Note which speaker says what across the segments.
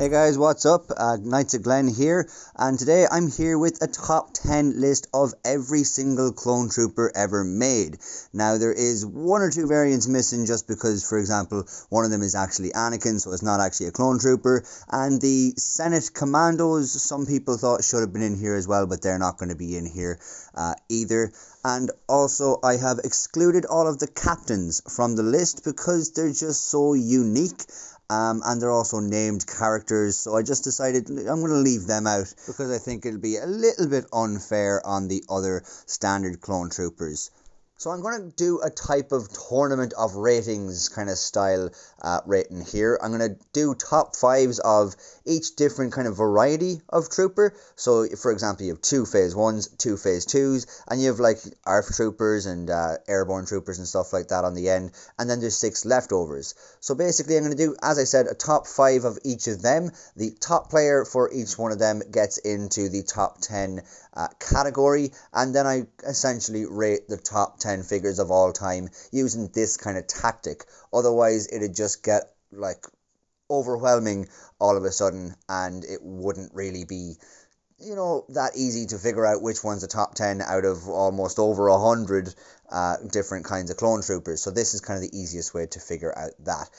Speaker 1: Hey guys, what's up? Knights of Glen here, and today I'm here with a top 10 list of every single clone trooper ever made. Now there is one or two variants missing just because, for example, one of them is actually Anakin, so it's not actually a clone trooper, and the Senate Commandos, some people thought should have been in here as well, but they're not going to be in here either. And also I have excluded all of the captains from the list because they're just so unique. And they're also named characters, so I just decided I'm going to leave them out because I think it'll be a little bit unfair on the other standard clone troopers. So I'm going to do a type of tournament of ratings kind of style rating here. I'm going to do top 5s of each different kind of variety of trooper. So for example, you have 2 phase 1s, 2 phase 2s, and you have like Arf Troopers and Airborne Troopers and stuff like that on the end, and then there's 6 leftovers. So basically I'm going to do, as I said, a top 5 of each of them. The top player for each one of them gets into the top 10 category, and then I essentially rate the top 10 figures of all time using this kind of tactic. Otherwise it'd just get like overwhelming all of a sudden, and it wouldn't really be, you know, that easy to figure out which one's the top 10 out of almost over 100 different kinds of clone troopers. So this is kind of the easiest way to figure out that.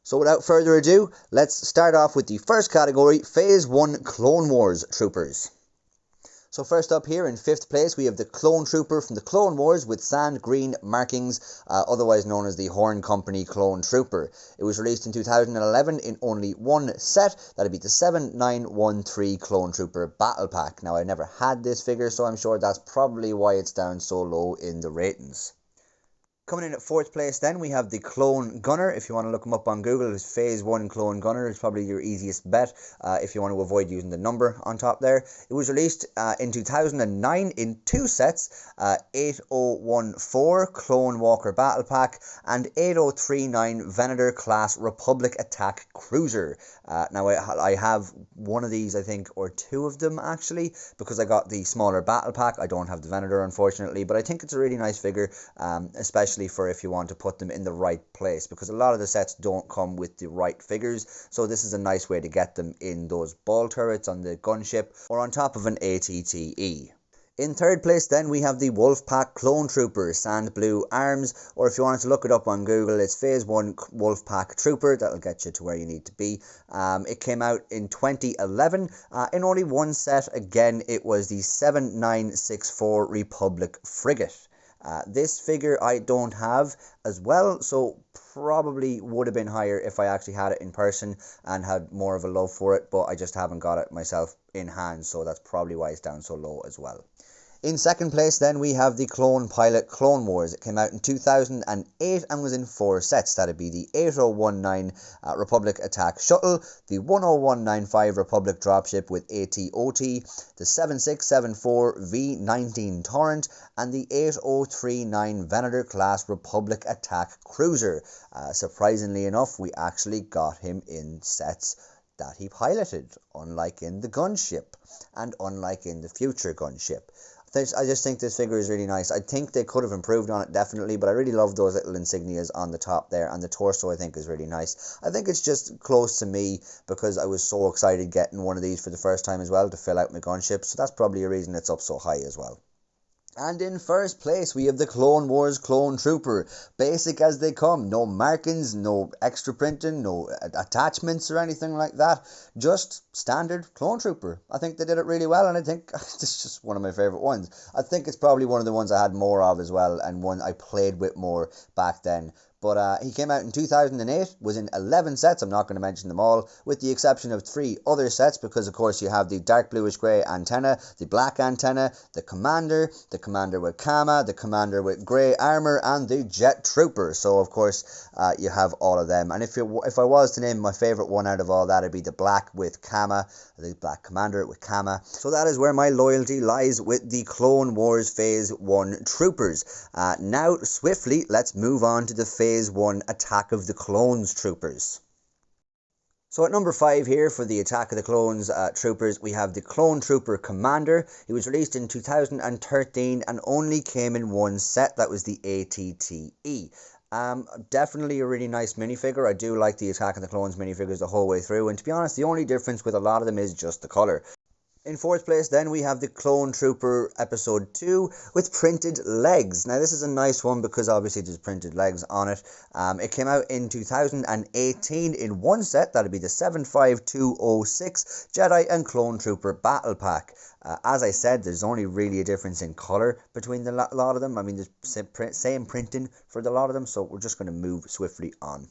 Speaker 1: So without further ado, let's start off with the first category, Phase 1 Clone Wars Troopers. So first up here in 5th place, we have the Clone Trooper from the Clone Wars with sand green markings, otherwise known as the Horn Company Clone Trooper. It was released in 2011 in only one set, that'd be the 7913 Clone Trooper Battle Pack. Now I never had this figure, so I'm sure that's probably why it's down so low in the ratings. Coming in at 4th place then, we have the Clone Gunner. If you want to look him up on Google, it's Phase 1 Clone Gunner. It's probably your easiest bet if you want to avoid using the number on top there. It was released in 2009 in 2 sets, 8014 Clone Walker Battle Pack and 8039 Venator Class Republic Attack Cruiser. Now I have one of these, I think, or 2 of them actually, because I got the smaller Battle Pack. I don't have the Venator, unfortunately, but I think it's a really nice figure, especially for if you want to put them in the right place, because a lot of the sets don't come with the right figures, so this is a nice way to get them in those ball turrets on the gunship or on top of an ATTE. In 3rd place then, we have the Wolfpack Clone Trooper, sand blue arms, or if you wanted to look it up on Google, it's Phase 1 Wolfpack Trooper. That'll get you to where you need to be. It came out in 2011 in only one set. Again, it was the 7964 Republic Frigate. This figure I don't have as well, so probably would have been higher if I actually had it in person and had more of a love for it, but I just haven't got it myself in hand, so that's probably why it's down so low as well. In 2nd place then, we have the Clone Pilot Clone Wars. It came out in 2008 and was in 4 sets. That'd be the 8019 Republic Attack Shuttle, the 10195 Republic Dropship with ATOT, the 7674 V19 Torrent, and the 8039 Venator Class Republic Attack Cruiser. Surprisingly enough, we actually got him in sets that he piloted, unlike in the gunship and unlike in the future gunship. I just think this figure is really nice. I think they could have improved on it, definitely, but I really love those little insignias on the top there, and the torso I think is really nice. I think it's just close to me because I was so excited getting one of these for the first time as well to fill out my gunship, so that's probably a reason it's up so high as well. And in 1st place, we have the Clone Wars Clone Trooper. Basic as they come. No markings, no extra printing, no attachments or anything like that. Just standard Clone Trooper. I think they did it really well, and I think this is just one of my favourite ones. I think it's probably one of the ones I had more of as well, and one I played with more back then. But he came out in 2008, was in 11 sets, I'm not going to mention them all, with the exception of 3 other sets, because of course you have the dark bluish grey antenna, the black antenna, the commander with Kama, the commander with grey armour, and the jet trooper. So of course you have all of them. And if I was to name my favourite one out of all that, it'd be the black with Kama, the black commander with Kama. So that is where my loyalty lies with the Clone Wars Phase 1 Troopers. Now swiftly, let's move on to the Phase 1 Attack of the Clones Troopers. So at number 5 here for the Attack of the Clones Troopers, we have the Clone Trooper Commander. He was released in 2013 and only came in one set, that was the ATTE. Definitely a really nice minifigure. I do like the Attack of the Clones minifigures the whole way through, and to be honest, the only difference with a lot of them is just the colour. In fourth place, then, we have the Clone Trooper Episode 2 with printed legs. Now, this is a nice one because obviously there's printed legs on it. It came out in 2018 in one set. That'd be the 75206 Jedi and Clone Trooper Battle Pack. As I said, there's only really a difference in colour between the lot of them. I mean, there's same printing for the lot of them, so we're just going to move swiftly on.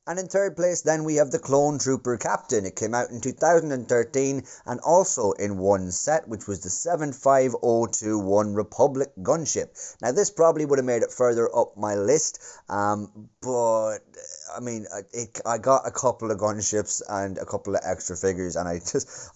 Speaker 1: And in third place, then, we have the Clone Trooper Captain. It came out in 2013 and also in one set, which was the 75021 Republic Gunship. Now, this probably would have made it further up my list, but I mean, I got a couple of gunships and a couple of extra figures, and I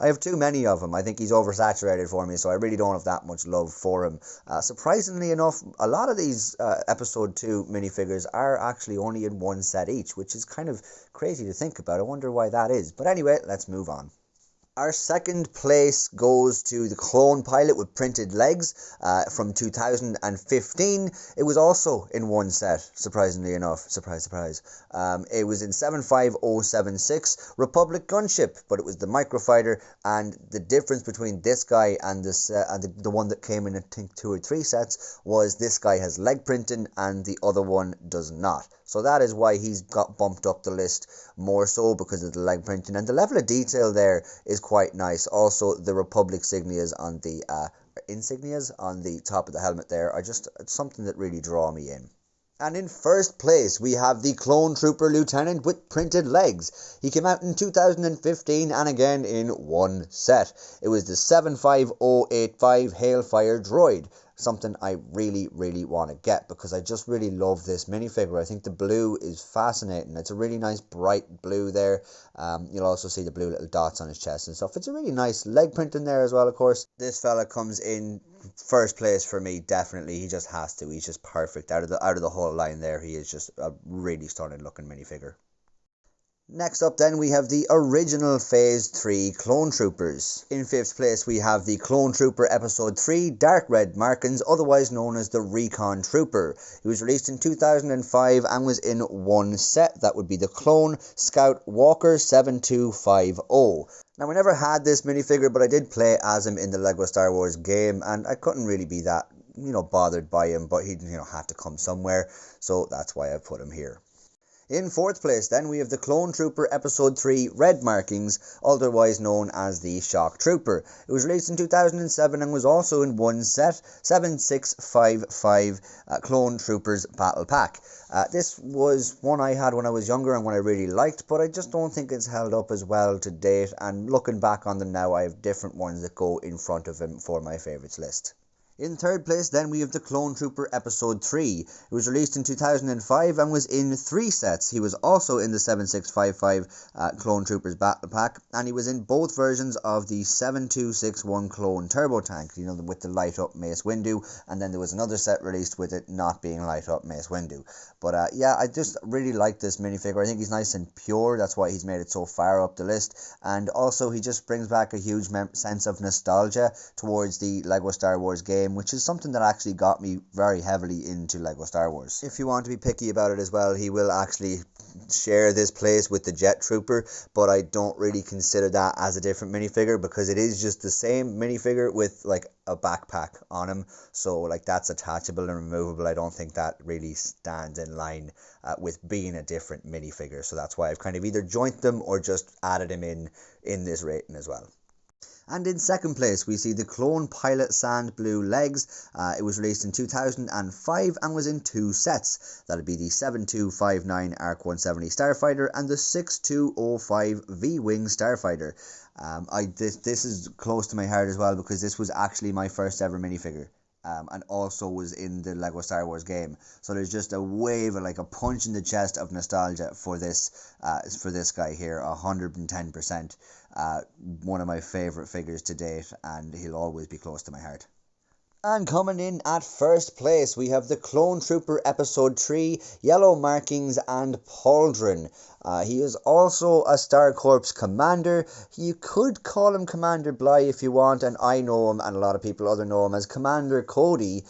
Speaker 1: have too many of him. I think he's oversaturated for me, so I really don't have that much love for him. Surprisingly enough, a lot of these Episode 2 minifigures are actually only in one set each, which is kind of crazy to think about. I wonder why that is. But anyway, let's move on. Our second place goes to the Clone Pilot with printed legs from 2015. It was also in one set, surprisingly enough. Surprise, surprise. It was in 75076 Republic Gunship, but it was the Microfighter, and the difference between this guy and this the one that came in, I think, 2 or 3 sets, was this guy has leg printing and the other one does not. So that is why he's got bumped up the list more so, because of the leg printing, and the level of detail there is quite nice. Also, the Republic insignias on the top of the helmet there are just something that really draw me in. And in first place, we have the Clone Trooper Lieutenant with printed legs. He came out in 2015 and again in one set. It was the 75085 Hailfire Droid. Something I really, really want to get because I just really love this minifigure. I think the blue is fascinating. It's a really nice bright blue there. You'll also see the blue little dots on his chest and stuff. It's a really nice leg print in there as well, of course. This fella comes in first place for me, definitely. He just has to. He's just perfect. Out of the whole line there, he is just a really stunning looking minifigure. Next up then, we have the original Phase 3 Clone Troopers. In 5th place, we have the Clone Trooper Episode 3 Dark Red Markings, otherwise known as the Recon Trooper. He was released in 2005 and was in one set. That would be the Clone Scout Walker 7250. Now, I never had this minifigure, but I did play as him in the LEGO Star Wars game, and I couldn't really be that, bothered by him, but he, had to come somewhere, so that's why I put him here. In 4th place, then, we have the Clone Trooper Episode 3 Red Markings, otherwise known as the Shock Trooper. It was released in 2007 and was also in one set, 7655 Clone Troopers Battle Pack. This was one I had when I was younger and one I really liked, but I just don't think it's held up as well to date, and looking back on them now, I have different ones that go in front of him for my favourites list. In 3rd place, then, we have the Clone Trooper Episode 3. It was released in 2005 and was in 3 sets. He was also in the 7655 Clone Troopers Battle Pack, and he was in both versions of the 7261 Clone Turbo Tank, with the light-up Mace Windu, and then there was another set released with it not being light-up Mace Windu. But yeah, I just really like this minifigure. I think he's nice and pure, that's why he's made it so far up the list, and also he just brings back a huge sense of nostalgia towards the LEGO Star Wars game, which is something that actually got me very heavily into LEGO Star Wars. If you want to be picky about it as well, he will actually share this place with the Jet Trooper, but I don't really consider that as a different minifigure because it is just the same minifigure with like a backpack on him, so like that's attachable and removable. I don't think that really stands in line with being a different minifigure, so that's why I've kind of either joined them or just added him in this rating as well. And in 2nd place, we see the Clone Pilot Sand Blue Legs. It was released in 2005 and was in 2 sets. That would be the 7259 Arc 170 Starfighter and the 6205 V-Wing Starfighter. This is close to my heart as well because this was actually my first ever minifigure. And also was in the LEGO Star Wars game. So there's just a wave, like a punch in the chest of nostalgia for this guy here, 110%. One of my favourite figures to date, and he'll always be close to my heart. And coming in at 1st place, we have the Clone Trooper Episode 3 Yellow Markings and Pauldron. He is also a Star Corps commander. You could call him Commander Bly if you want, and I know him, and a lot of people other know him as Commander Cody,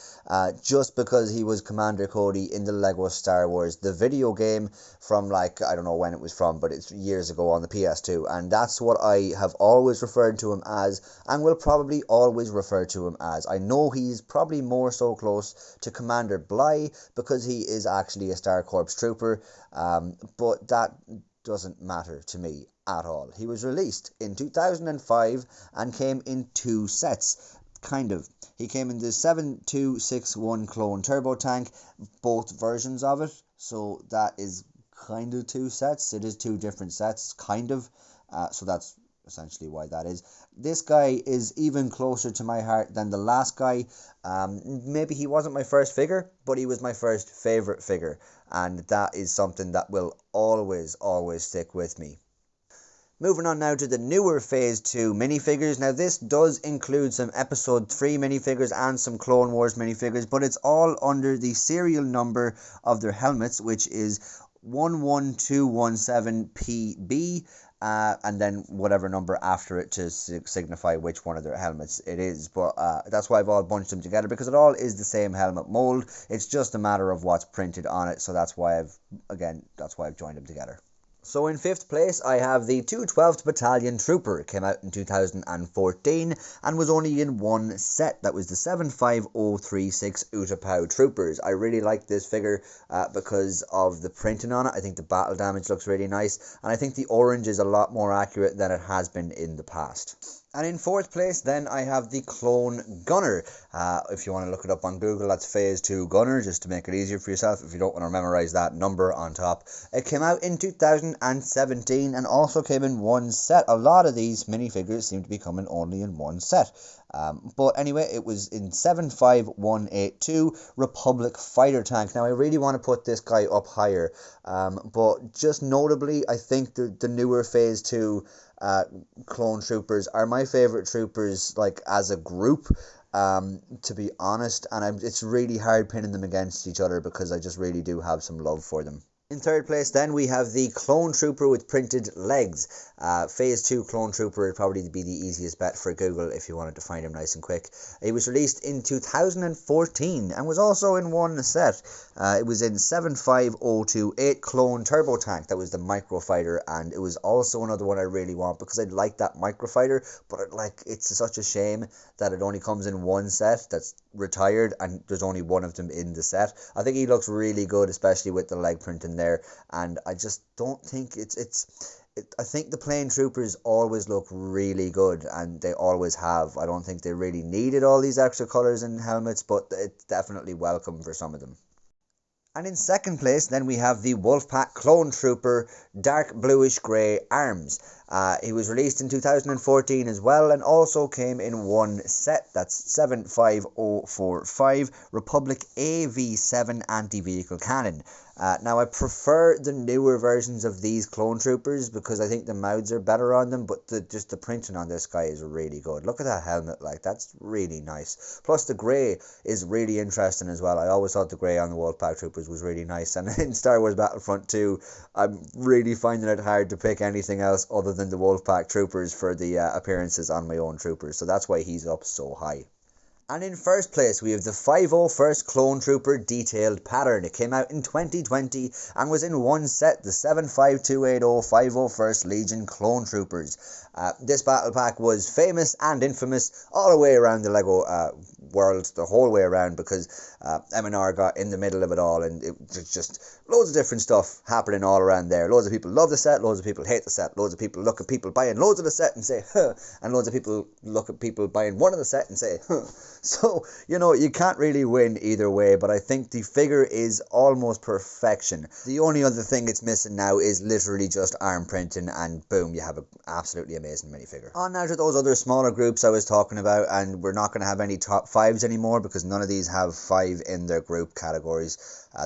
Speaker 1: just because he was Commander Cody in the Lego Star Wars, the video game from, like, I don't know when it was from, but it's years ago on the PS2, and that's what I have always referred to him as, and will probably always refer to him as. I know he's probably more so close to Commander Bly because he is actually a Star Corps trooper, but that doesn't matter to me at all. He was released in 2005 and came in 2 sets. Kind of. He came in the 7261 clone turbo tank, both versions of it, so that is kind of 2 sets. It is 2 different sets, kind of, so that's essentially why that is. This guy is even closer to my heart than the last guy. Maybe he wasn't my first figure, but he was my first favourite figure, and that is something that will always stick with me. Moving on now to the newer Phase 2 minifigures. Now this does include some Episode 3 minifigures and some Clone Wars minifigures, but it's all under the serial number of their helmets, which is 11217PB, and then whatever number after it to signify which one of their helmets it is. But that's why I've all bunched them together, because it all is the same helmet mold. It's just a matter of what's printed on it, so that's why I've joined them together. So in 5th place, I have the 212th Battalion Trooper. It came out in 2014 and was only in 1 set. That was the 75036 Utapau Troopers. I really like this figure because of the printing on it. I think the battle damage looks really nice, and I think the orange is a lot more accurate than it has been in the past. And in 4th place, then, I have the Clone Gunner. If you want to look it up on Google, that's Phase 2 Gunner, just to make it easier for yourself if you don't want to memorize that number on top. It came out in 2017 and also came in 1 set. A lot of these minifigures seem to be coming only in 1 set. But anyway, it was in 75182 Republic Fighter Tank. Now, I really want to put this guy up higher, but just notably, I think the newer Phase 2 clone troopers are my favorite troopers, like, as a group, to be honest, and it's really hard pinning them against each other because I just really do have some love for them. In 3rd place, then, we have the Clone Trooper with printed legs. Phase 2 Clone Trooper would probably be the easiest bet for Google if you wanted to find him nice and quick. He was released in 2014 and was also in 1 set. It was in 75028 Clone Turbo Tank. That was the Microfighter, and it was also another one I really want because I like that Microfighter, but it's such a shame that it only comes in 1 set that's retired and there's only 1 of them in the set. I think he looks really good, especially with the leg print in there, and I just don't think I think the plain troopers always look really good, and they always have. I don't think they really needed all these extra colours and helmets, but it's definitely welcome for some of them. And in 2nd place, then, we have the Wolfpack Clone Trooper Dark Bluish Grey Arms. He was released in 2014 as well, and also came in 1 set. That's 75045 Republic AV7 Anti-Vehicle Cannon. Now, I prefer the newer versions of these clone troopers because I think the mouths are better on them, but just the printing on this guy is really good. Look at that helmet, that's really nice. Plus, the grey is really interesting as well. I always thought the grey on the Wolfpack Troopers was really nice, and in Star Wars Battlefront 2, I'm really finding it hard to pick anything else other than the Wolfpack Troopers for the appearances on my own troopers, so that's why he's up so high. And in 1st place, we have the 501st Clone Trooper Detailed Pattern. It came out in 2020 and was in 1 set, the 75280 501st Legion Clone Troopers. This battle pack was famous and infamous all the way around the Lego world, the whole way around, because M&R got in the middle of it all, and it was just loads of different stuff happening all around there. Loads of people love the set, loads of people hate the set, loads of people look at people buying loads of the set and say, huh, and loads of people look at people buying one of the set and say, huh. So, you can't really win either way, but I think the figure is almost perfection. The only other thing it's missing now is literally just arm printing, and boom, you have an absolutely amazing minifigure. On now to those other smaller groups I was talking about, and we're not going to have any top 5s anymore because none of these have 5 in their group categories.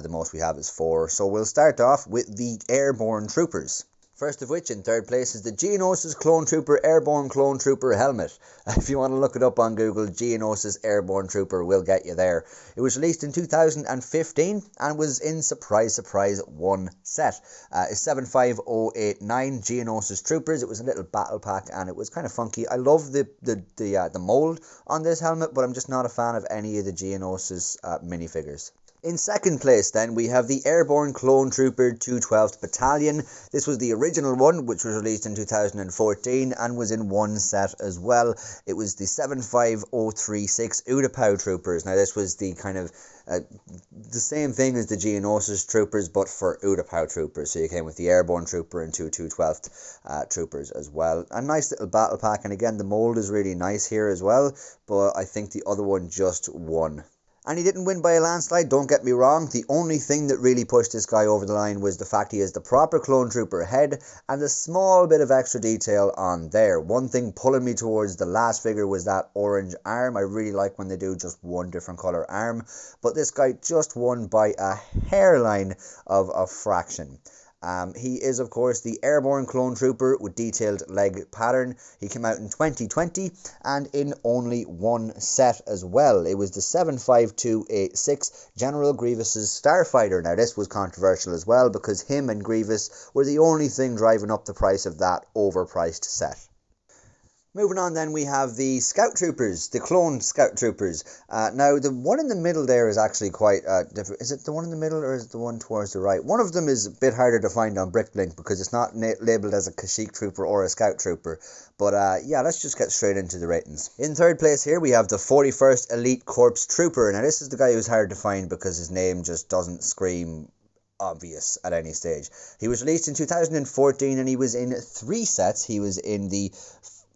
Speaker 1: The most we have is 4. So we'll start off with the Airborne Troopers. First of which, in third place, is the Geonosis Clone Trooper Airborne Clone Trooper helmet. If you want to look it up on Google, Geonosis Airborne Trooper will get you there. It was released in 2015 and was in, surprise, surprise, one set. It's 75089 Geonosis Troopers. It was a little battle pack and it was kind of funky. I love the mold on this helmet, but I'm just not a fan of any of the Geonosis minifigures. In second place then, we have the Airborne Clone Trooper 212th Battalion. This was the original one, which was released in 2014 and was in one set as well. It was the 75036 Utapau Troopers. Now this was the kind of the same thing as the Geonosis Troopers, but for Utapau Troopers. So you came with the Airborne Trooper and 212th Troopers as well. A nice little battle pack, and again the mold is really nice here as well, but I think the other one just won. And he didn't win by a landslide, don't get me wrong. The only thing that really pushed this guy over the line was the fact he has the proper Clone Trooper head and a small bit of extra detail on there. One thing pulling me towards the last figure was that orange arm. I really like when they do just one different colour arm. But this guy just won by a hairline of a fraction. He is, of course, the Airborne Clone Trooper with detailed leg pattern. He came out in 2020 and in only one set as well. It was the 75286 General Grievous's Starfighter. Now, this was controversial as well because him and Grievous were the only thing driving up the price of that overpriced set. Moving on then, we have the Scout Troopers, the Clone Scout Troopers. Now, the one in the middle there is actually quite different. Is it the one in the middle or is it the one towards the right? One of them is a bit harder to find on BrickLink because it's not labelled as a Kashyyyk Trooper or a Scout Trooper. But yeah, let's just get straight into the ratings. In third place here, we have the 41st Elite Corps Trooper. Now, this is the guy who's hard to find because his name just doesn't scream obvious at any stage. He was released in 2014 and he was in 3 sets. He was in the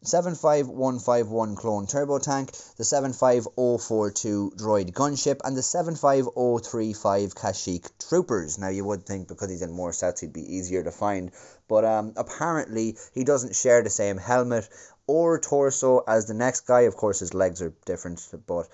Speaker 1: 75151 Clone Turbo Tank, the 75042 Droid Gunship, and the 75035 Kashyyyk Troopers. Now, you would think because he's in more sets he'd be easier to find, but apparently he doesn't share the same helmet or torso as the next guy. Of course, his legs are different, but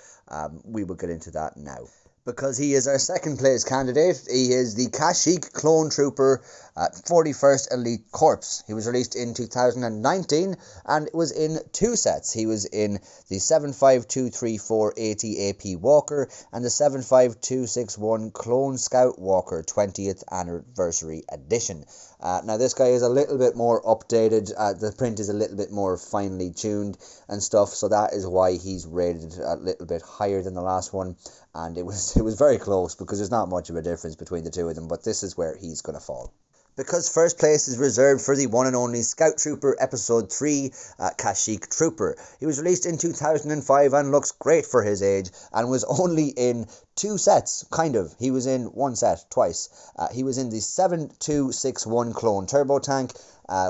Speaker 1: we will get into that now. Because he is our second place candidate. He is the Kashyyyk Clone Trooper 41st Elite Corps. He was released in 2019 and was in 2 sets. He was in the 75234 AT-AP Walker and the 75261 Clone Scout Walker 20th Anniversary Edition. Now this guy is a little bit more updated, the print is a little bit more finely tuned and stuff, so that is why he's rated a little bit higher than the last one, and it was very close because there's not much of a difference between the two of them, but this is where he's going to fall. Because first place is reserved for the one and only Scout Trooper Episode 3 Kashyyyk Trooper. He was released in 2005 and looks great for his age and was only in 2 sets, kind of. He was in 1 set, twice. He was in the 7261 Clone Turbo Tank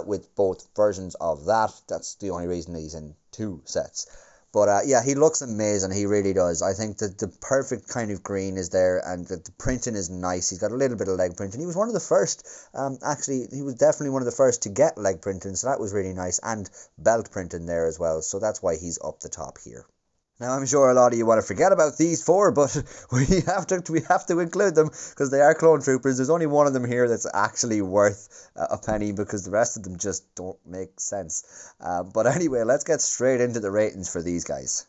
Speaker 1: with both versions of that. That's the only reason he's in 2 sets. But yeah, he looks amazing, he really does. I think that the perfect kind of green is there and the printing is nice. He's got a little bit of leg printing. He was one of the first, actually, he was definitely one of the first to get leg printing, so that was really nice. And belt printing there as well, so that's why he's up the top here. Now, I'm sure a lot of you want to forget about these 4, but we have to include them because they are Clone Troopers. There's only one of them here that's actually worth a penny because the rest of them just don't make sense. But anyway, let's get straight into the ratings for these guys.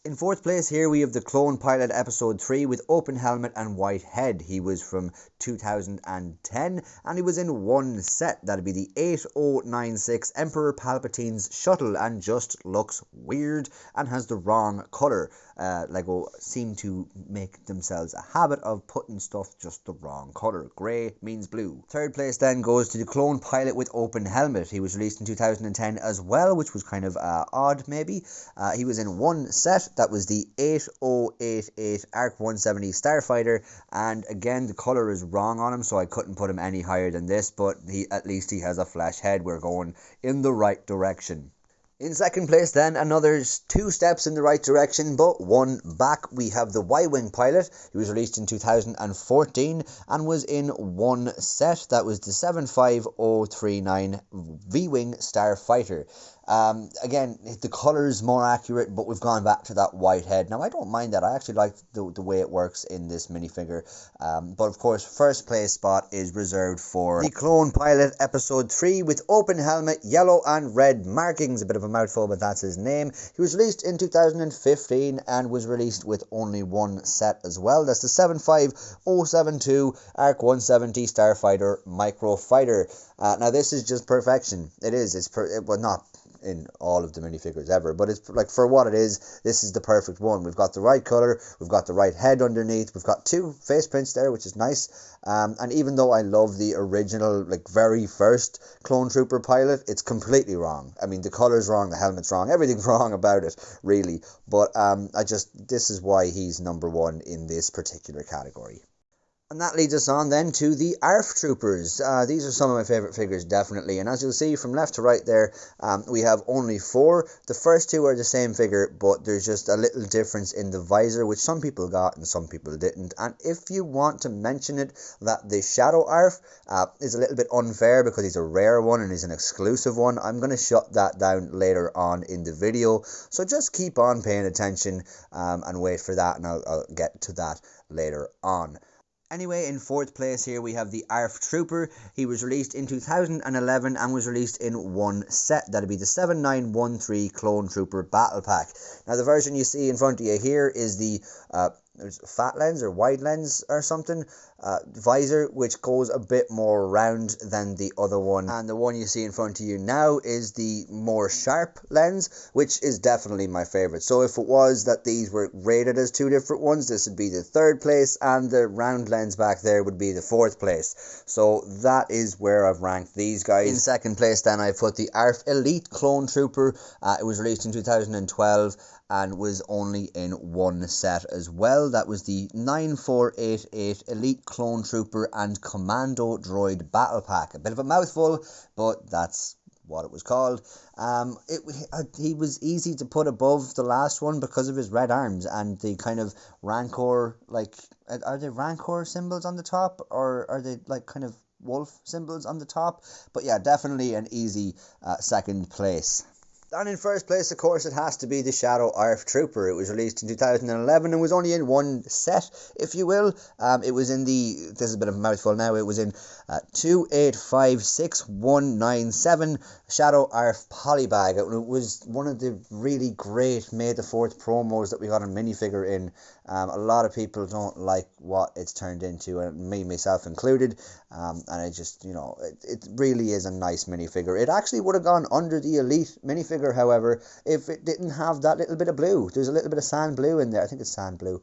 Speaker 1: In 4th place here we have the Clone Pilot Episode 3 with open helmet and white head. He was from 2010 and he was in 1 set. That'd be the 8096 Emperor Palpatine's shuttle and just looks weird and has the wrong colour. LEGO seem to make themselves a habit of putting stuff just the wrong colour. Grey means blue. 3rd place then goes to the Clone Pilot with open helmet. He was released in 2010 as well, which was kind of odd maybe. He was in 1 set. That was the 8088 Arc 170 Starfighter, and again the colour is wrong on him, so I couldn't put him any higher than this, but at least he has a flash head. We're going in the right direction. In 2nd place then, another 2 steps in the right direction, but 1 back. We have the Y-Wing Pilot. He was released in 2014 and was in 1 set. That was the 75039 V-Wing Starfighter. Again, the colour's more accurate, but we've gone back to that white head. Now, I don't mind that. I actually like the way it works in this minifigure. But of course, first place spot is reserved for the Clone Pilot Episode 3 with open helmet, yellow and red markings. A bit of a mouthful, but that's his name. He was released in 2015 and was released with only one set as well. That's the 75072 Arc 170 Starfighter Microfighter. Now, this is just perfection. It is. Well, not in all of the minifigures ever, but it's like, for what it is, this is the perfect one. We've got the right color, we've got the right head underneath, we've got two face prints there, which is nice. And even though I love the original, like, very first Clone Trooper pilot, it's completely wrong. I mean, the color's wrong, the helmet's wrong, everything's wrong about it, really. But this is why he's number one in this particular category. And that leads us on then to the Arf Troopers. These are some of my favourite figures, definitely. And as you'll see from left to right there, we have only four. The first two are the same figure, but there's just a little difference in the visor, which some people got and some people didn't. And if you want to mention it, that the Shadow Arf is a little bit unfair because he's a rare one and he's an exclusive one, I'm going to shut that down later on in the video. So just keep on paying attention and wait for that, and I'll get to that later on. Anyway, in fourth place here we have the Arf Trooper. He was released in 2011 and was released in one set. That'd be the 7913 Clone Trooper Battle Pack. Now, the version you see in front of you here is the there's fat lens or wide lens or something visor, which goes a bit more round than the other one, and the one you see in front of you now is the more sharp lens, which is definitely my favorite. So if it was that these were rated as two different ones, this would be the third place, and the round lens back there would be the fourth place. So that is where I've ranked these guys. In second place then I put the Arf Elite Clone Trooper. It was released in 2012 and was only in one set as well. That was the 9488 Elite Clone Trooper and Commando Droid Battle Pack. A bit of a mouthful, but that's what it was called. He was easy to put above the last one because of his red arms and the kind of Rancor, like, are they Rancor symbols on the top, or are they like kind of wolf symbols on the top? But yeah, definitely an easy second place. And in first place, of course, it has to be the Shadow Arf Trooper. It was released in 2011 and was only in one set, if you will. It was in the, this is a bit of a mouthful now, it was in 2856-197 Shadow Arf Polybag. It was one of the really great May the 4th promos that we got on minifigure in. A lot of people don't like what it's turned into, and me, myself included. And I just, you know, it really is a nice minifigure. It actually would have gone under the Elite minifigure, however, if it didn't have that little bit of blue. There's a little bit of sand blue in there. I think it's sand blue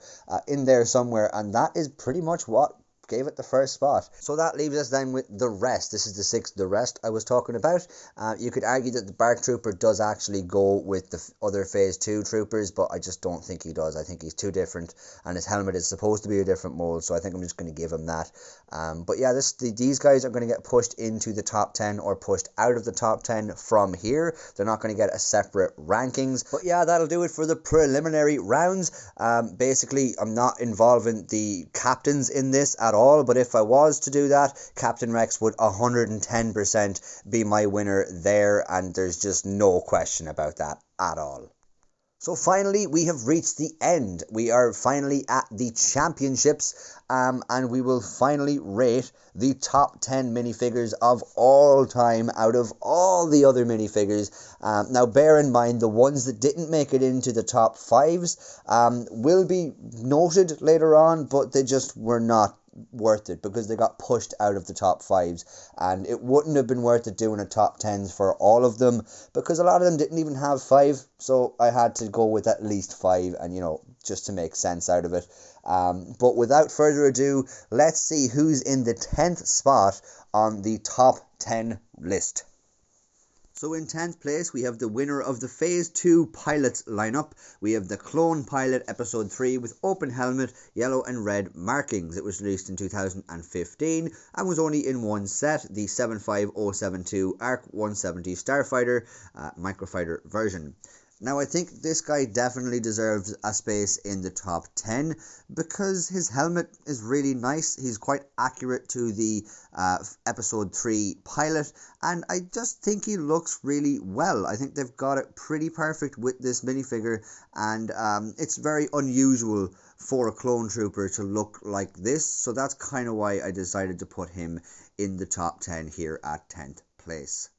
Speaker 1: in there somewhere, and that is pretty much what gave it the first spot. So that leaves us then with the rest. This is the sixth, the rest I was talking about. You could argue that the Bark Trooper does actually go with the other Phase 2 Troopers, but I just don't think he does. I think he's too different, and his helmet is supposed to be a different mold, so I think I'm just going to give him that. But yeah, these guys are going to get pushed into the top 10 or pushed out of the top 10 from here. They're not going to get a separate rankings. But yeah, that'll do it for the preliminary rounds. Basically, I'm not involving the captains in this at all, but if I was to do that, Captain Rex would 110% be my winner there, and there's just no question about that at all. So finally, we have reached the end. We are finally at the championships, and we will finally rate the top 10 minifigures of all time out of all the other minifigures. Now, bear in mind, the ones that didn't make it into the top 5s will be noted later on, but they just were not worth it because they got pushed out of the top 5s, and it wouldn't have been worth it doing a top 10s for all of them because a lot of them didn't even have 5, so I had to go with at least 5, and you know, just to make sense out of it. But without further ado, let's see who's in the 10th spot on the top 10 list. So in 10th place, we have the winner of the Phase 2 Pilots lineup. We have the Clone Pilot Episode 3 with open helmet, yellow and red markings. It was released in 2015 and was only in one set, the 75072 Arc 170 Starfighter Microfighter version. Now, I think this guy definitely deserves a space in the top 10 because his helmet is really nice. He's quite accurate to the episode 3 pilot, and I just think he looks really well. I think they've got it pretty perfect with this minifigure, and it's very unusual for a clone trooper to look like this, so that's kind of why I decided to put him in the top 10 here at 10th place.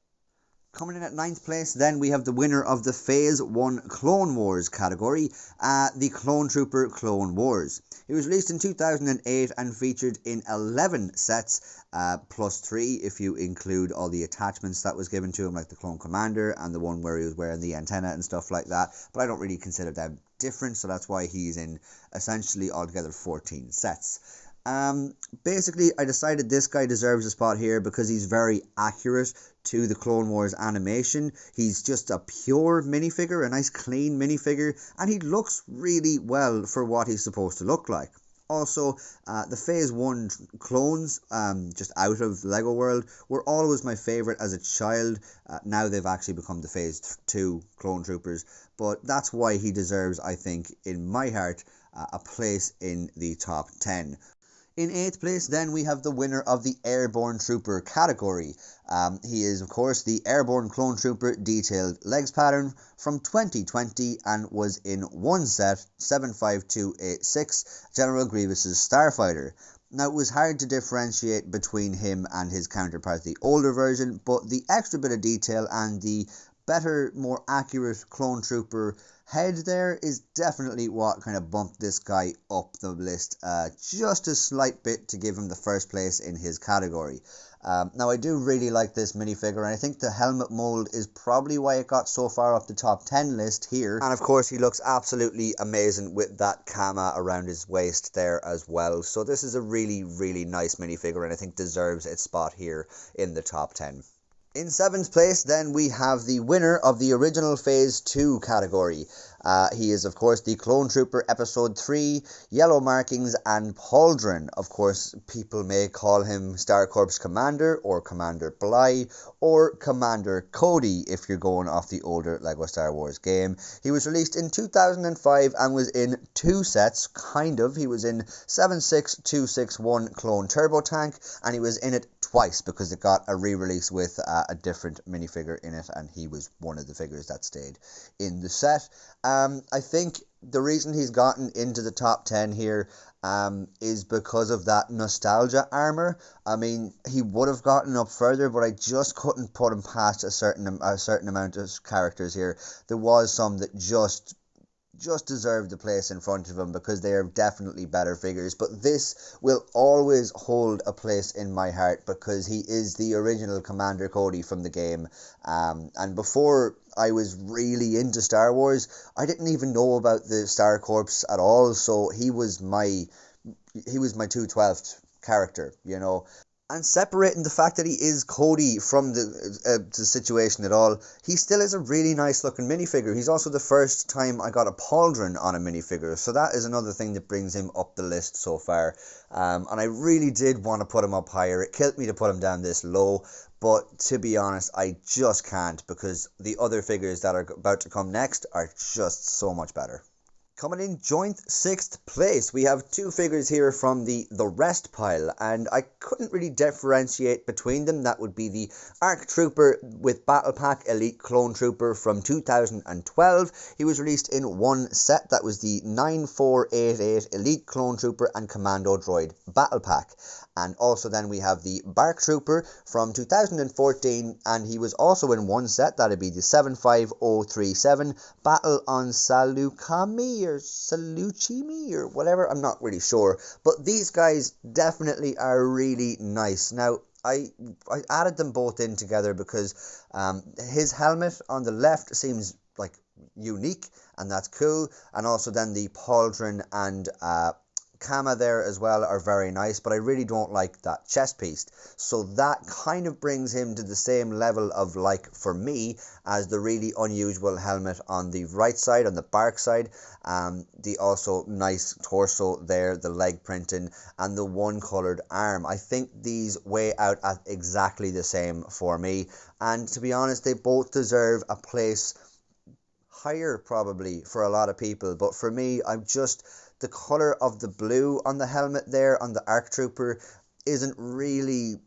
Speaker 1: Coming in at 9th place, then we have the winner of the Phase 1 Clone Wars category, the Clone Trooper Clone Wars. It was released in 2008 and featured in 11 sets, plus 3 if you include all the attachments that was given to him, like the Clone Commander and the one where he was wearing the antenna and stuff like that. But I don't really consider them different, so that's why he's in essentially altogether 14 sets. Basically, I decided this guy deserves a spot here because he's very accurate to the Clone Wars animation. He's just a pure minifigure, a nice clean minifigure, and he looks really well for what he's supposed to look like. Also, the Phase 1 clones, just out of LEGO World, were always my favourite as a child. Now they've actually become the Phase 2 Clone Troopers, but that's why he deserves, I think, in my heart, a place in the top 10. In 8th place, then, we have the winner of the Airborne Trooper category. He is, of course, the Airborne Clone Trooper Detailed Legs pattern from 2020 and was in one set, 75286, General Grievous's Starfighter. Now, it was hard to differentiate between him and his counterpart, the older version, but the extra bit of detail and the better, more accurate Clone Trooper head there is definitely what kind of bumped this guy up the list just a slight bit to give him the first place in his category. Now, I do really like this minifigure, and I think the helmet mold is probably why it got so far up the top 10 list here. And of course, he looks absolutely amazing with that kama around his waist there as well. So this is a really, really nice minifigure, and I think deserves its spot here in the top 10. In 7th place, then, we have the winner of the original Phase 2 category. He is, of course, the Clone Trooper Episode 3, Yellow Markings and Pauldron. Of course, people may call him Star Corps Commander, or Commander Bly, or Commander Cody, if you're going off the older LEGO Star Wars game. He was released in 2005 and was in 2 sets, kind of. He was in 76261 Clone Turbo Tank, and he was in it twice because it got a re-release with a different minifigure in it, and he was one of the figures that stayed in the set. I think the reason he's gotten into the top 10 here is because of that nostalgia armor. I mean, he would have gotten up further, but I just couldn't put him past a certain amount of characters here. There was some that just deserve the place in front of him because they are definitely better figures, but this will always hold a place in my heart because he is the original Commander Cody from the game, and before I was really into Star Wars, I didn't even know about the Star Corps at all, so he was my 2/12th character, you know. And separating the fact that he is Cody from the situation at all, he still is a really nice looking minifigure. He's also the first time I got a pauldron on a minifigure, so that is another thing that brings him up the list so far. And I really did want to put him up higher. It killed me to put him down this low, but to be honest, I just can't because the other figures that are about to come next are just so much better. Coming in joint 6th place, we have 2 figures here from the rest pile, and I couldn't really differentiate between them. That would be the Arf Trooper with Battle Pack Elite Clone Trooper from 2012. He was released in one set. That was the 9488 Elite Clone Trooper and Commando Droid Battle Pack. And also then we have the Bark Trooper from 2014, and he was also in one set. That'd be the 75037 Battle on Salukami or Saluchimi or whatever. I'm not really sure. But these guys definitely are really nice. Now, I added them both in together because his helmet on the left seems like unique, and that's cool. And also then the pauldron and Kama there as well are very nice, but I really don't like that chest piece. So that kind of brings him to the same level of like for me as the really unusual helmet on the right side, on the Bark side. The also nice torso there, the leg printing, and the one coloured arm. I think these weigh out at exactly the same for me. And to be honest, they both deserve a place higher probably for a lot of people, but for me, the colour of the blue on the helmet there on the Arf Trooper isn't really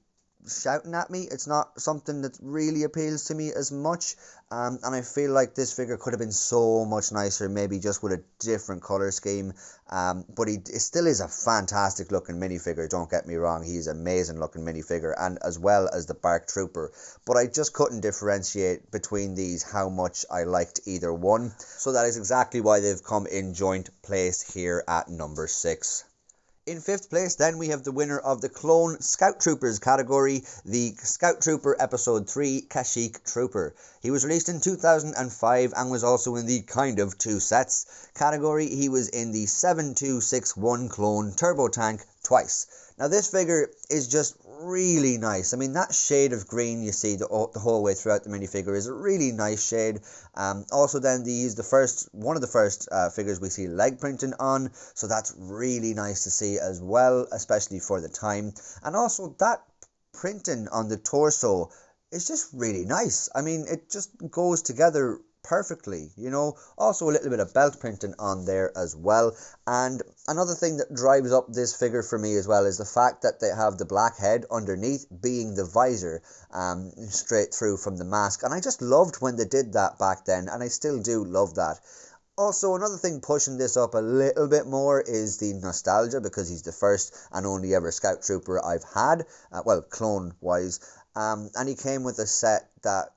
Speaker 1: shouting at me. It's not something that really appeals to me as much, and I feel like this figure could have been so much nicer, maybe just with a different colour scheme, but it still is a fantastic looking minifigure, don't get me wrong. He's an amazing looking minifigure, and as well as the Arf Trooper, but I just couldn't differentiate between these how much I liked either one, so that is exactly why they've come in joint place here at number 6. In 5th place, then, we have the winner of the Clone Scout Troopers category, the Scout Trooper Episode 3 Kashyyyk Trooper. He was released in 2005 and was also in the Kind of 2 Sets category. He was in the 7261 Clone Turbo Tank twice. Now, this figure is just really nice. I mean, that shade of green you see the whole way throughout the minifigure is a really nice shade. Also, then, he's one of the first figures we see leg printing on, so that's really nice to see as well, especially for the time. And also, that printing on the torso is just really nice. I mean, it just goes together perfectly, you know. Also a little bit of belt printing on there as well. And another thing that drives up this figure for me as well is the fact that they have the black head underneath being the visor, straight through from the mask, and I just loved when they did that back then, and I still do love that. Also, another thing pushing this up a little bit more is the nostalgia, because he's the first and only ever Scout Trooper I've had, well, clone wise, and he came with a set that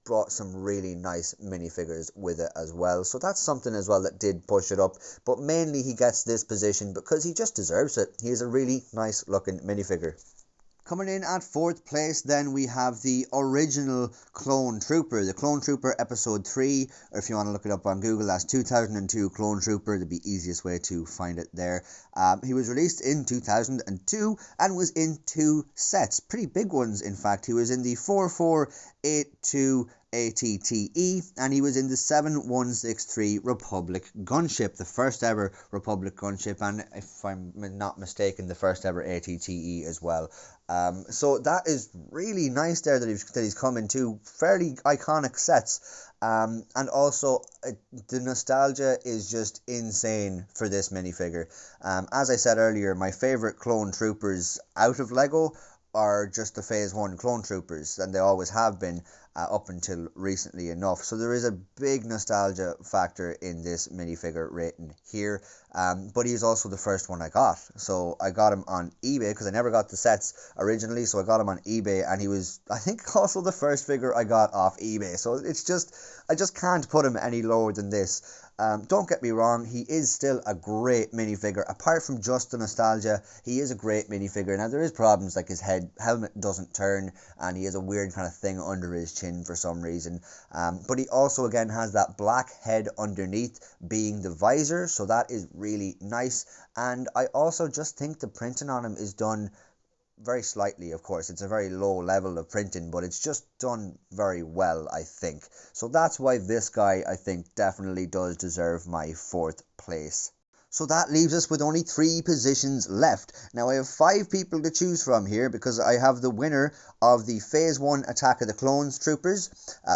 Speaker 1: brought some really nice minifigures with it as well, so that's something as well that did push it up, but mainly he gets this position because he just deserves it. He is a really nice looking minifigure. Coming in at 4th place, then, we have the original Clone Trooper, the Clone Trooper Episode 3, or if you want to look it up on Google, that's 2002 Clone Trooper, that'd be the easiest way to find it there. He was released in 2002 and was in 2 sets, pretty big ones in fact. He was in the 4482 ATTE, and he was in the 7163 Republic gunship, the first ever Republic gunship, and if I'm not mistaken, the first ever ATTE as well. So that is really nice there that he's come in 2 fairly iconic sets. And also, the nostalgia is just insane for this minifigure. As I said earlier, my favourite Clone Troopers out of Lego are just the Phase 1 Clone Troopers, and they always have been up until recently enough. So there is a big nostalgia factor in this minifigure rating here, but he's also the first one I got. So I got him on eBay because I never got the sets originally, so I got him on eBay, and he was, I think, also the first figure I got off eBay. So it's just, I just can't put him any lower than this. Don't get me wrong, he is still a great minifigure. Apart from just the nostalgia, he is a great minifigure. Now, there is problems like his helmet doesn't turn, and he has a weird kind of thing under his chin for some reason. But he also, again, has that black head underneath being the visor, so that is really nice. And I also just think the printing on him is done very slightly. Of course, it's a very low level of printing, but it's just done very well, I think. So that's why this guy, I think, definitely does deserve my 4th place. So that leaves us with only 3 positions left. Now, I have 5 people to choose from here because I have the winner of the Phase 1 Attack of the Clones Troopers,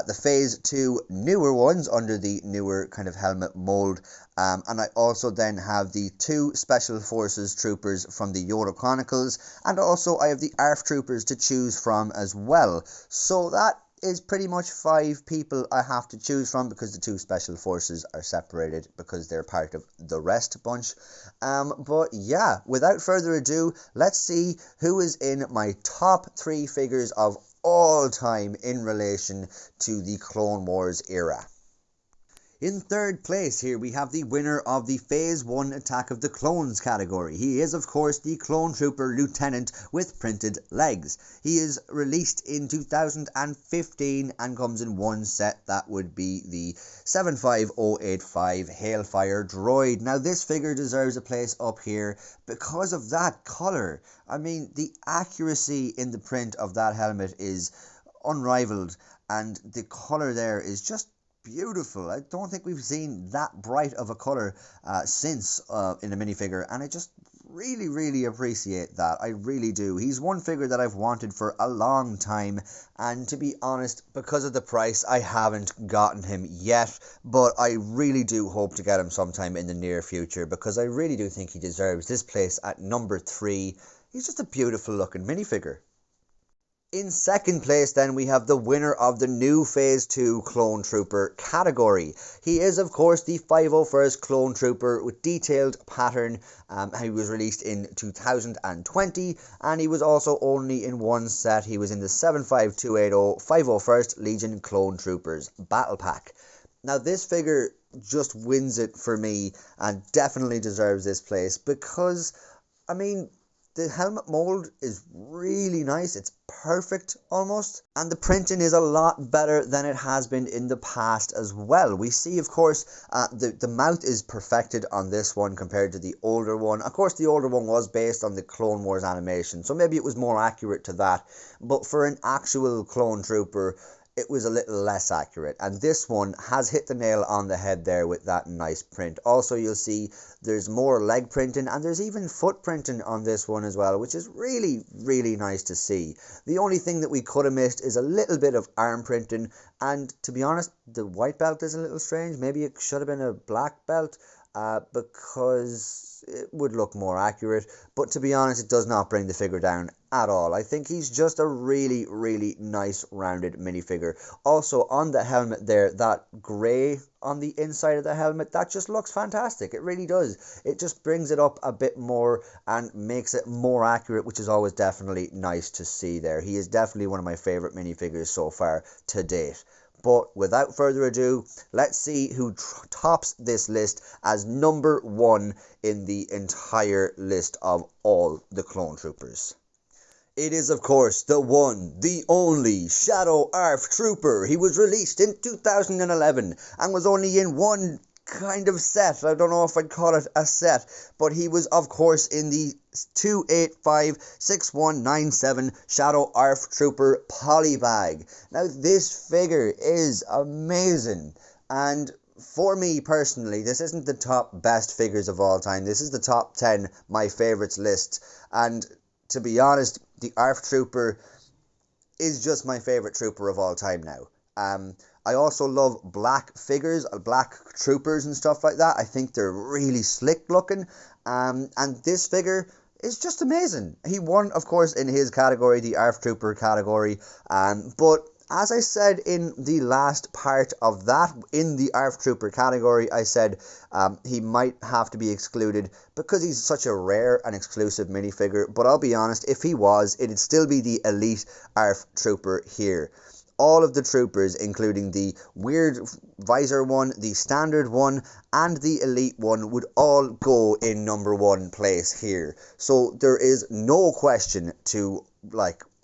Speaker 1: the Phase 2 newer ones under the newer kind of helmet mold, and I also then have the 2 Special Forces Troopers from the Yoda Chronicles, and also I have the Arf Troopers to choose from as well. So that is pretty much 5 people I have to choose from because the 2 Special Forces are separated because they're part of the rest bunch. But yeah, without further ado, let's see who is in my top 3 figures of all time in relation to the Clone Wars era. In 3rd place here we have the winner of the Phase 1 Attack of the Clones category. He is, of course, the Clone Trooper Lieutenant with printed legs. He is released in 2015 and comes in 1 set. That would be the 75085 Hailfire Droid. Now, this figure deserves a place up here because of that colour. I mean, the accuracy in the print of that helmet is unrivaled, and the colour there is just beautiful. I don't think we've seen that bright of a colour since in a minifigure, and I just really appreciate that. I really do. He's one figure that I've wanted for a long time, and to be honest, because of the price, I haven't gotten him yet, but I really do hope to get him sometime in the near future, because I really do think he deserves this place at number 3. He's just a beautiful looking minifigure. In second place, then, we have the winner of the new Phase 2 Clone Trooper category. He is, of course, the 501st Clone Trooper with detailed pattern. He was released in 2020, and he was also only in one set. He was in the 75280 501st Legion Clone Troopers Battle Pack. Now, this figure just wins it for me and definitely deserves this place because, I mean, the helmet mold is really nice. It's perfect almost. And the printing is a lot better than it has been in the past as well. We see, of course, the mouth is perfected on this one compared to the older one. Of course, the older one was based on the Clone Wars animation, so maybe it was more accurate to that. But for an actual clone trooper, it was a little less accurate, and this one has hit the nail on the head there with that nice print. Also, you'll see there's more leg printing, and there's even foot printing on this one as well, which is really nice to see. The only thing that we could have missed is a little bit of arm printing, and to be honest, the white belt is a little strange. Maybe it should have been a black belt, because it would look more accurate, but to be honest, it does not bring the figure down at all. I think he's just a really nice rounded minifigure. Also, on the helmet there, that grey on the inside of the helmet, that just looks fantastic. It really does. It just brings it up a bit more and makes it more accurate, which is always definitely nice to see there. He is definitely one of my favourite minifigures so far to date. But without further ado, let's see who tops this list as number 1 in the entire list of all the Clone Troopers. It is, of course, the one, the only Shadow Arf Trooper. He was released in 2011 and was only in one kind of set. I don't know if I'd call it a set, but he was, of course, in the 2856197 Shadow Arf Trooper Polybag. Now, this figure is amazing, and for me personally, this isn't the top best figures of all time. This is the top 10 my favorites list, and to be honest, the Arf Trooper is just my favorite trooper of all time now. I also love black figures, black troopers and stuff like that. I think they're really slick looking. And this figure is just amazing. He won, of course, in his category, the Arf Trooper category. But as I said in the last part of that, in the Arf Trooper category, I said he might have to be excluded because he's such a rare and exclusive minifigure. But I'll be honest, if he was, it'd still be the Elite Arf Trooper here. All of the troopers, including the weird visor one, the standard one, and the elite one, would all go in number 1 place here. So there is no question to,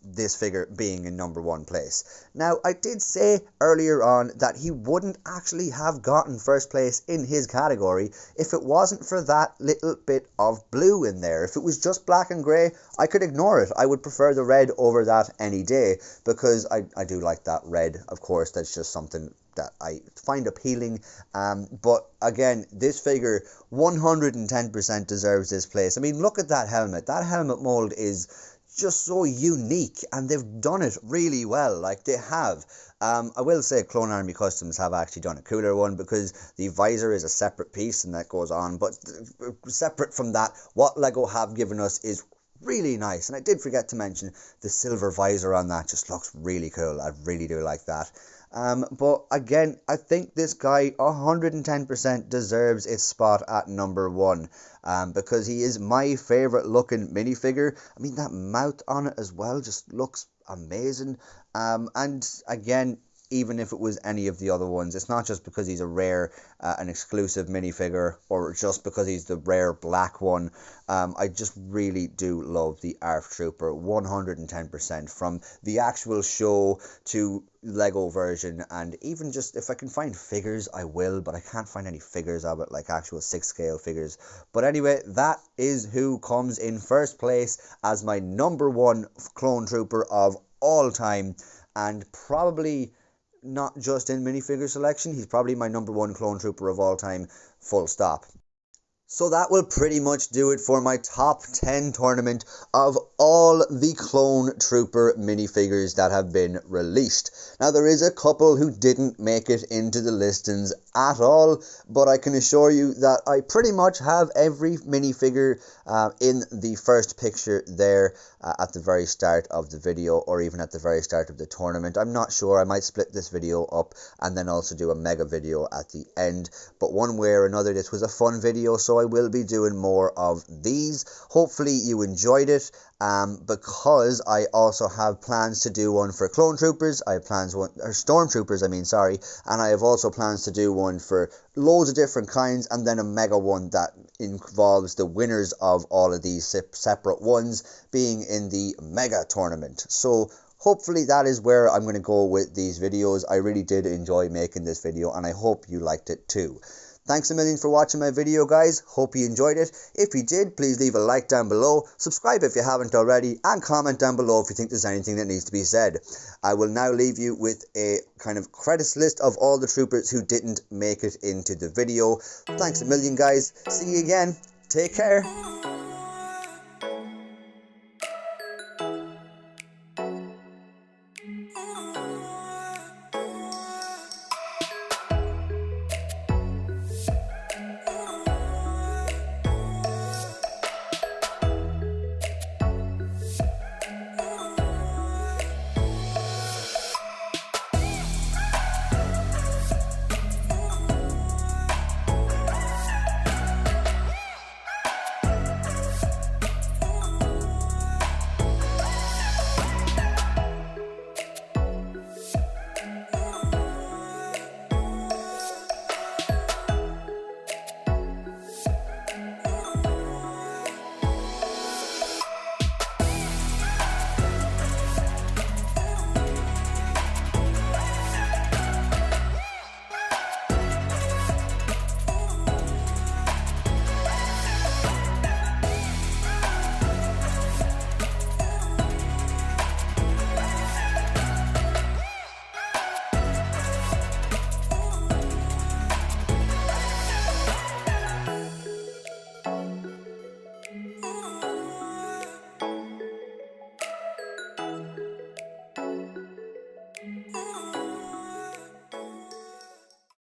Speaker 1: this figure being in number 1 place. Now, I did say earlier on that he wouldn't actually have gotten first place in his category if it wasn't for that little bit of blue in there. If it was just black and grey, I could ignore it. I would prefer the red over that any day, because I do like that red, of course. That's just something that I find appealing. But again, this figure 110% deserves this place. I mean, look at that helmet. That helmet mold is just so unique, and they've done it really well. Like, they have. I will say Clone Army Customs have actually done a cooler one, because the visor is a separate piece and that goes on. But separate from that, what LEGO have given us is really nice. And I did forget to mention the silver visor on that just looks really cool. I really do like that. But again, I think this guy 110% deserves its spot at number 1, because he is my favorite looking minifigure. I mean, that mouth on it as well just looks amazing. And again, even if it was any of the other ones, it's not just because he's a rare and exclusive minifigure, or just because he's the rare black one. I just really do love the Arf Trooper 110%, from the actual show to LEGO version, and even just if I can find figures, I will, but I can't find any figures of it, like actual 6-scale figures. But anyway, that is who comes in first place as my number 1 clone trooper of all time, and probably not just in minifigure selection. He's probably my number 1 clone trooper of all time, full stop. So that will pretty much do it for my top 10 tournament of all the Clone Trooper minifigures that have been released. Now there is a couple who didn't make it into the listings at all, but I can assure you that I pretty much have every minifigure in the first picture there at the very start of the video, or even at the very start of the tournament. I'm not sure, I might split this video up and then also do a mega video at the end, but one way or another this was a fun video, so I will be doing more of these. Hopefully you enjoyed it, because I also have plans to do one for Clone Troopers, I have plans or Stormtroopers I mean, sorry, and I have also plans to do one for loads of different kinds, and then a mega one that involves the winners of all of these separate ones being in the mega tournament. So hopefully that is where I'm going to go with these videos. I really did enjoy making this video, and I hope you liked it too. Thanks a million for watching my video, guys. Hope you enjoyed it. If you did, please leave a like down below, subscribe if you haven't already, and comment down below if you think there's anything that needs to be said. I will now leave you with a kind of credits list of all the troopers who didn't make it into the video. Thanks a million, guys. See you again. Take care.